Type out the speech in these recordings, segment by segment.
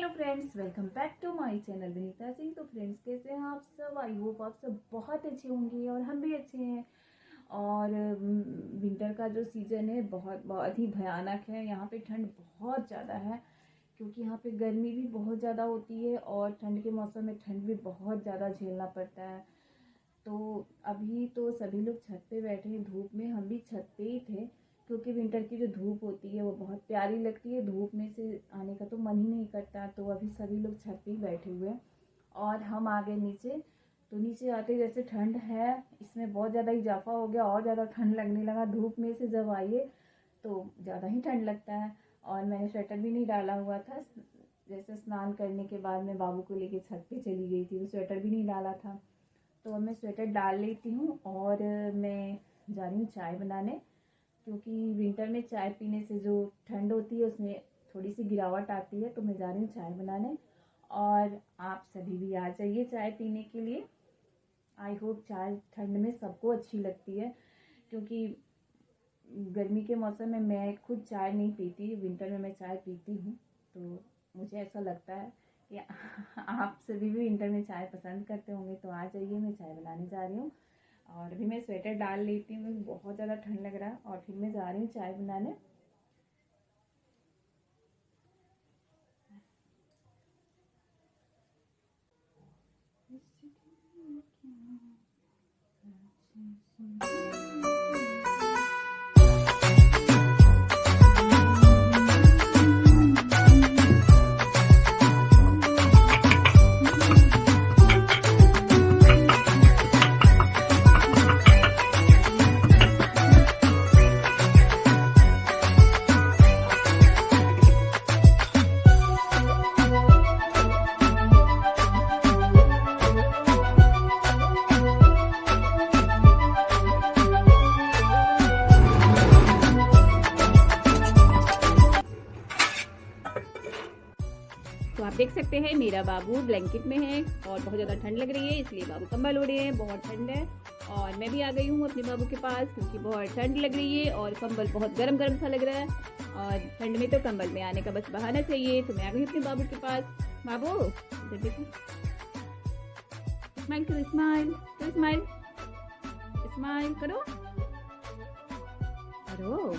Hello friends, welcome back to my channel Vinita Singh. तो friends, कैसे हैं आप सब? आई होप आप सब बहुत अच्छे होंगे और हम भी अच्छे हैं। और विंटर का जो सीज़न है बहुत बहुत ही भयानक है। यहाँ पे ठंड बहुत ज़्यादा है क्योंकि यहाँ पे गर्मी भी बहुत ज़्यादा होती है और ठंड के मौसम में ठंड भी बहुत ज़्यादा झेलना पड़ता है। तो अभी तो सभी लोग छत पे बैठे हैं धूप में, हम भी छत पे ही थे क्योंकि विंटर की जो धूप होती है वो बहुत प्यारी लगती है। धूप में से आने का तो मन ही नहीं करता। तो अभी सभी लोग छत पे ही बैठे हुए हैं और हम आ गए नीचे। तो नीचे आते जैसे ठंड है इसमें बहुत ज़्यादा इजाफा हो गया और ज़्यादा ठंड लगने लगा। धूप में से जब आइए तो ज़्यादा ही ठंड लगता है। और मैंने स्वेटर भी नहीं डाला हुआ था। जैसे स्नान करने के बाद मैं बाबू को लेके छत पे चली गई थी तो स्वेटर भी नहीं डाला था। तो अब मैं स्वेटर डाल लेती हूँ और मैं जा रही हूँ चाय बनाने क्योंकि विंटर में चाय पीने से जो ठंड होती है उसमें थोड़ी सी गिरावट आती है। तो मैं जा रही हूँ चाय बनाने और आप सभी भी आ जाइए चाय पीने के लिए। आई होप चाय ठंड में सबको अच्छी लगती है क्योंकि गर्मी के मौसम में मैं खुद चाय नहीं पीती, विंटर में मैं चाय पीती हूँ। तो मुझे ऐसा लगता है कि आप सभी भी विंटर में चाय पसंद करते होंगे। तो आ जाइए, मैं चाय बनाने जा रही हूँ और अभी मैं स्वेटर डाल लेती हूँ, बहुत ज़्यादा ठंड लग रहा है। और फिर मैं जा रही हूँ चाय बनाने। तो आप देख सकते हैं मेरा बाबू ब्लैंकेट में है और बहुत ज़्यादा ठंड लग रही है इसलिए बाबू कंबल ओढ़े हैं, बहुत ठंड है। और मैं भी आ गई हूँ अपने बाबू के पास क्योंकि बहुत ठंड लग रही है और कंबल बहुत गर्म गर्म सा लग रहा है। और ठंड में तो कंबल में आने का बस बहाना चाहिए। तो मैं आ गई अपने बाबू के पास। बाबू इधर देखो, स्माइल करो, स्माइल करो, स्माइल स्माइल करो करो।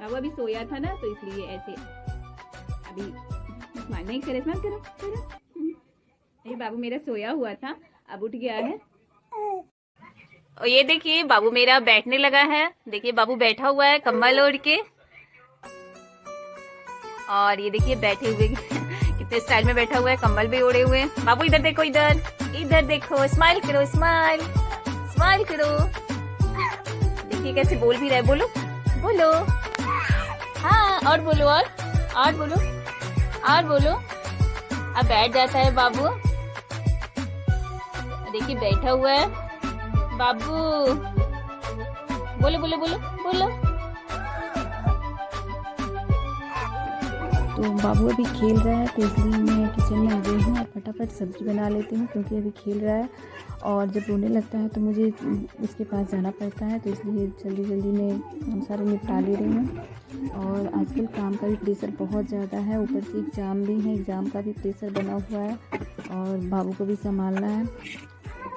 बाबू अभी सोया था ना तो इसलिए ऐसे अभी स्माइल नहीं करे, स्माइल करो करो। ये बाबू मेरा सोया हुआ था, अब उठ गया है। और ये देखिए बाबू मेरा बैठने लगा है। देखिए बाबू बैठा हुआ है कंबल ओढ़ के। और ये देखिए बैठे हुए कितने स्टाइल में बैठा हुआ है, कंबल भी ओढ़े हुए। बाबू इधर देखो, इधर इधर देखो, स्माइल करो, स्माइल स्माइल करो। देखिए कैसे बोल भी रहा है, बोलो बोलो, हाँ और बोलो, और बोलो, और बोलो। अब बैठ जाता है बाबू। देखिए बैठा हुआ है बाबू। बोलो बोलो बोलो बोलो। तो बाबू अभी खेल रहा है तो इसलिए मैं किचन में आ गई हूँ और फटाफट सब्जी बना लेती हूँ क्योंकि अभी खेल रहा है। और जब रोने लगता है तो मुझे उसके पास जाना पड़ता है, तो इसलिए जल्दी जल्दी में काम सारे निपटा ले रही हूँ। और आजकल काम का भी प्रेशर बहुत ज़्यादा है, ऊपर से एग्ज़ाम भी है, एग्ज़ाम का भी प्रेशर बना हुआ है और बाबू को भी संभालना है।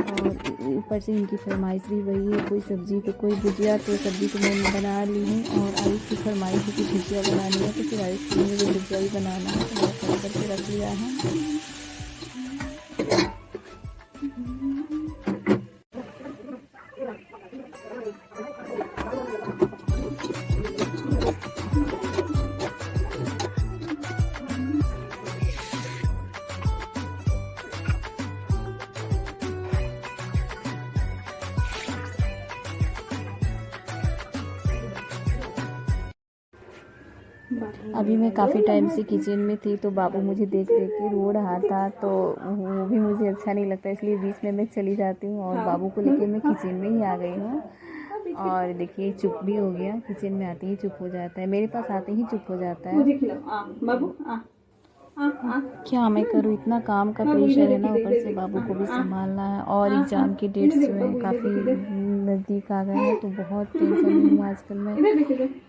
और ऊपर से इनकी फरमाइश भी वही है, कोई सब्ज़ी तो कोई भुजिया। तो सब्ज़ी तो मैंने बना ली हूँ और आयुष की फरमाइश है कि भुजिया बनानी है, तो फिर आयुष के लिए भुजिया ही बनाना है तो मैं फ्राई करके रख लिया है। अभी मैं काफ़ी टाइम से किचन में थी तो बाबू मुझे देख देख के रो रहा था, तो वो भी मुझे अच्छा नहीं लगता, इसलिए बीच में मैं चली जाती हूँ और बाबू को लेके मैं किचन में ही आ गई हूँ। और देखिए चुप भी हो गया, किचन में आते ही चुप हो जाता है, मेरे पास आते ही चुप हो जाता है। बाबू क्या मैं करूँ, इतना काम का प्रेशर है ना, ऊपर से बाबू को भी संभालना है और एग्ज़ाम की डेट्स जो है काफ़ी नज़दीक आ गए हैं तो बहुत टेंशन में हूँ आजकल मैं,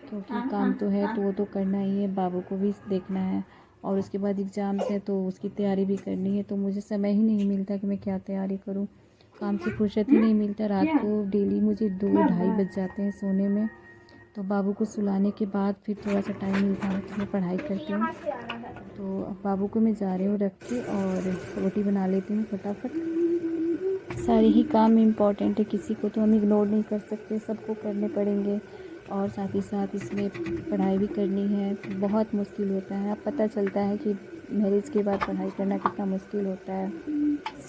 क्योंकि काम तो है तो वो तो करना ही है, बाबू को भी देखना है और उसके बाद एग्ज़ाम्स है तो उसकी तैयारी भी करनी है, तो मुझे समय ही नहीं मिलता कि मैं क्या तैयारी करूँ। काम से फुर्सत ही नहीं मिलता। रात को डेली मुझे 2 ढाई बज जाते हैं सोने में। तो बाबू को सुलाने के बाद फिर थोड़ा सा टाइम मिलता है तो मैं पढ़ाई करती हूँ। तो अब बाबू को मैं जा रही हूँ रख के और रोटी बना लेती हूँ फटाफट। सारे ही काम इम्पॉर्टेंट है, किसी को तो हम इग्नोर नहीं कर सकते, सबको करने पड़ेंगे। और साथ ही साथ इसमें पढ़ाई भी करनी है, बहुत मुश्किल होता है। अब पता चलता है कि मैरिज के बाद पढ़ाई करना कितना मुश्किल होता है।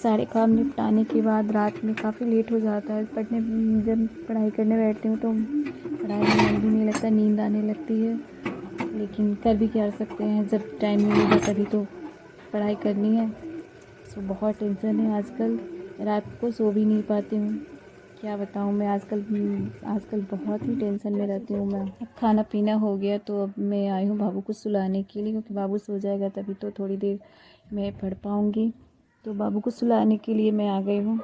सारे काम निपटाने के बाद रात में काफ़ी लेट हो जाता है पढ़ने। जब पढ़ाई करने बैठती हूँ तो पढ़ाई में मन भी नहीं लगता, नींद आने लगती है। लेकिन कर भी क्या सकते हैं, जब टाइम मिलेगा तभी तो पढ़ाई करनी है। सो बहुत टेंशन है आजकल, रात को सो भी नहीं पाती हूँ। क्या बताऊँ मैं आजकल बहुत ही टेंशन में रहती हूँ मैं। अब खाना पीना हो गया तो अब मैं आई हूँ बाबू को सुलाने के लिए, क्योंकि बाबू सो जाएगा तभी तो थोड़ी देर मैं पढ़ पाऊँगी। तो बाबू को सुलाने के लिए मैं आ गई हूँ।